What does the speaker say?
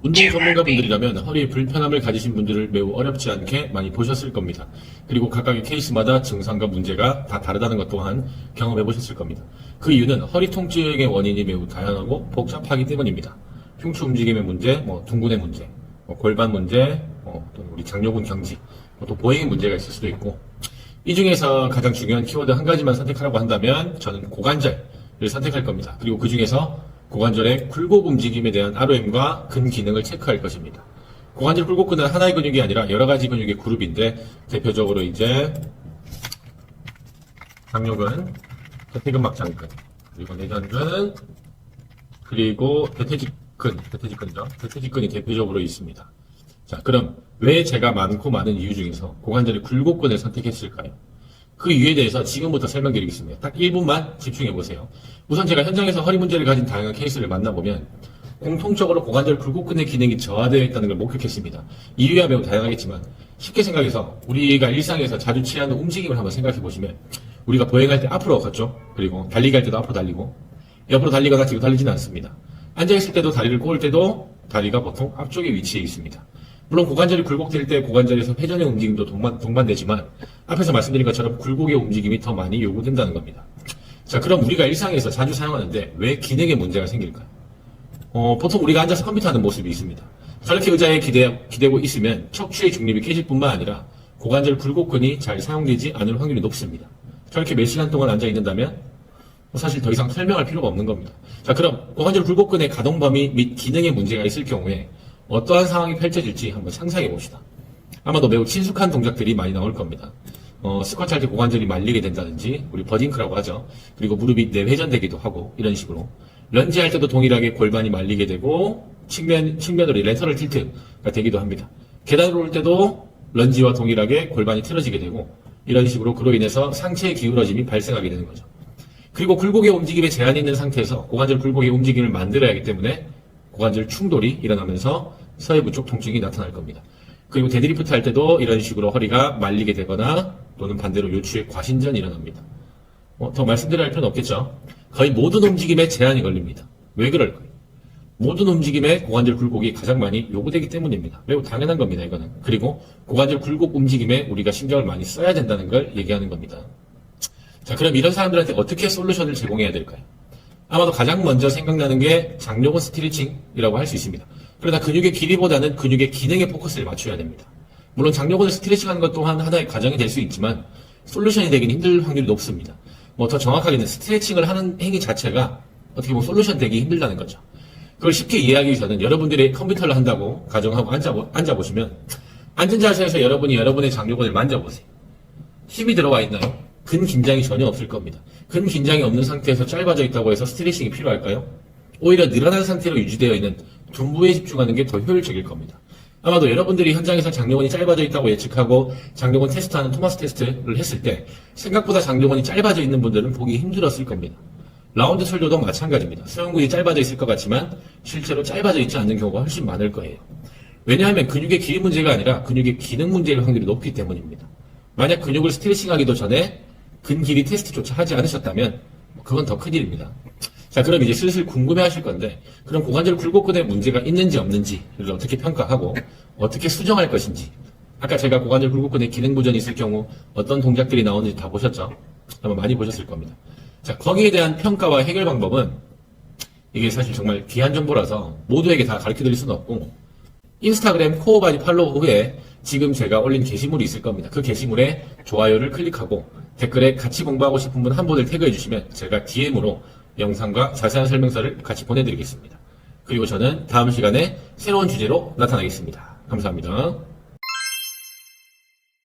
운동 전문가분들이라면 허리에 불편함을 가지신 분들을 매우 어렵지 않게 많이 보셨을 겁니다. 그리고 각각의 케이스마다 증상과 문제가 다 다르다는 것 또한 경험해 보셨을 겁니다. 그 이유는 허리 통증의 원인이 매우 다양하고 복잡하기 때문입니다. 흉추 움직임의 문제, 둥근의 문제, 골반 문제, 또 우리 장요근 경직, 또 보행의 문제가 있을 수도 있고, 이 중에서 가장 중요한 키워드 한 가지만 선택하라고 한다면 저는 고관절을 선택할 겁니다. 그리고 그 중에서 고관절의 굴곡 움직임에 대한 ROM과 근 기능을 체크할 것입니다. 고관절 굴곡근은 하나의 근육이 아니라 여러 가지 근육의 그룹인데, 대표적으로 이제 장요근, 대퇴근막장근, 그리고 내전근, 그리고 대퇴직근이죠. 대퇴직근이 대표적으로 있습니다. 자, 그럼 왜 제가 많은 이유 중에서 고관절의 굴곡근을 선택했을까요? 그 이유에 대해서 지금부터 설명드리겠습니다. 딱 1분만 집중해보세요. 우선 제가 현장에서 허리 문제를 가진 다양한 케이스를 만나보면 공통적으로 고관절 굴곡근의 기능이 저하되어 있다는 걸 목격했습니다. 이유야 매우 다양하겠지만 쉽게 생각해서 우리가 일상에서 자주 취하는 움직임을 한번 생각해보시면, 우리가 보행할 때 앞으로 걷죠. 그리고 달리기 할 때도 앞으로 달리고, 옆으로 달리거나 뒤로 달리지는 않습니다. 앉아있을 때도 다리를 꼬을 때도 다리가 보통 앞쪽에 위치해 있습니다. 물론 고관절이 굴곡될 때 고관절에서 회전의 움직임도 동반되지만 앞에서 말씀드린 것처럼 굴곡의 움직임이 더 많이 요구된다는 겁니다. 자, 그럼 우리가 일상에서 자주 사용하는데 왜 기능에 문제가 생길까요? 보통 우리가 앉아서 컴퓨터 하는 모습이 있습니다. 저렇게 의자에 기대고 있으면 척추의 중립이 깨질 뿐만 아니라 고관절 굴곡근이 잘 사용되지 않을 확률이 높습니다. 저렇게 몇 시간 동안 앉아 있는다면 사실 더 이상 설명할 필요가 없는 겁니다. 자, 그럼 고관절 굴곡근의 가동 범위 및 기능에 문제가 있을 경우에 어떠한 상황이 펼쳐질지 한번 상상해 봅시다. 아마도 매우 친숙한 동작들이 많이 나올 겁니다. 스쿼트 할 때 고관절이 말리게 된다든지, 우리 버딩크라고 하죠. 그리고 무릎이 내회전되기도 하고, 이런 식으로. 런지 할 때도 동일하게 골반이 말리게 되고, 측면으로 레터럴 틸트가 되기도 합니다. 계단으로 올 때도 런지와 동일하게 골반이 틀어지게 되고, 이런 식으로 그로 인해서 상체의 기울어짐이 발생하게 되는 거죠. 그리고 굴곡의 움직임에 제한이 있는 상태에서 고관절 굴곡의 움직임을 만들어야 하기 때문에 고관절 충돌이 일어나면서 서해부 쪽 통증이 나타날 겁니다. 그리고 데드리프트 할 때도 이런 식으로 허리가 말리게 되거나 또는 반대로 요추의 과신전이 일어납니다. 더 말씀드려야 할 필요는 없겠죠. 거의 모든 움직임에 제한이 걸립니다. 왜 그럴까요? 모든 움직임에 고관절 굴곡이 가장 많이 요구되기 때문입니다. 매우 당연한 겁니다, 이거는. 그리고 고관절 굴곡 움직임에 우리가 신경을 많이 써야 된다는 걸 얘기하는 겁니다. 자, 그럼 이런 사람들한테 어떻게 솔루션을 제공해야 될까요? 아마도 가장 먼저 생각나는 게 장요근 스트레칭이라고 할 수 있습니다. 그러나 근육의 길이보다는 근육의 기능에 포커스를 맞춰야 됩니다. 물론 장요근을 스트레칭하는 것 또한 하나의 과정이 될 수 있지만 솔루션이 되긴 힘들 확률이 높습니다. 더 정확하게는 스트레칭을 하는 행위 자체가 어떻게 보면 솔루션 되기 힘들다는 거죠. 그걸 쉽게 이해하기 위해서는 여러분들이 컴퓨터를 한다고 가정하고 앉아보시면, 앉은 자세에서 여러분이 여러분의 장요근을 만져보세요. 힘이 들어와 있나요? 근 긴장이 전혀 없을 겁니다. 근 긴장이 없는 상태에서 짧아져 있다고 해서 스트레칭이 필요할까요? 오히려 늘어난 상태로 유지되어 있는 둔부에 집중하는 게 더 효율적일 겁니다. 아마도 여러분들이 현장에서 장요근이 짧아져 있다고 예측하고 장요근 테스트하는 토마스 테스트를 했을 때 생각보다 장요근이 짧아져 있는 분들은 보기 힘들었을 겁니다. 라운드 설교도 마찬가지입니다. 수영근이 짧아져 있을 것 같지만 실제로 짧아져 있지 않는 경우가 훨씬 많을 거예요. 왜냐하면 근육의 길이 문제가 아니라 근육의 기능 문제일 확률이 높기 때문입니다. 만약 근육을 스트레칭하기도 전에 근 길이 테스트조차 하지 않으셨다면 그건 더 큰일입니다. 자, 그럼 이제 슬슬 궁금해 하실 건데, 그럼 고관절 굴곡근에 문제가 있는지 없는지를 어떻게 평가하고 어떻게 수정할 것인지, 아까 제가 고관절 굴곡근에 기능 부전이 있을 경우 어떤 동작들이 나오는지 다 보셨죠? 아마 많이 보셨을 겁니다. 자, 거기에 대한 평가와 해결 방법은 이게 사실 정말 귀한 정보라서 모두에게 다 가르쳐 드릴 수는 없고, 인스타그램 코어바디 팔로우 후에 지금 제가 올린 게시물이 있을 겁니다. 그 게시물에 좋아요를 클릭하고 댓글에 같이 공부하고 싶은 분 한 분을 태그해 주시면 제가 DM으로 영상과 자세한 설명서를 같이 보내드리겠습니다. 그리고 저는 다음 시간에 새로운 주제로 나타나겠습니다. 감사합니다.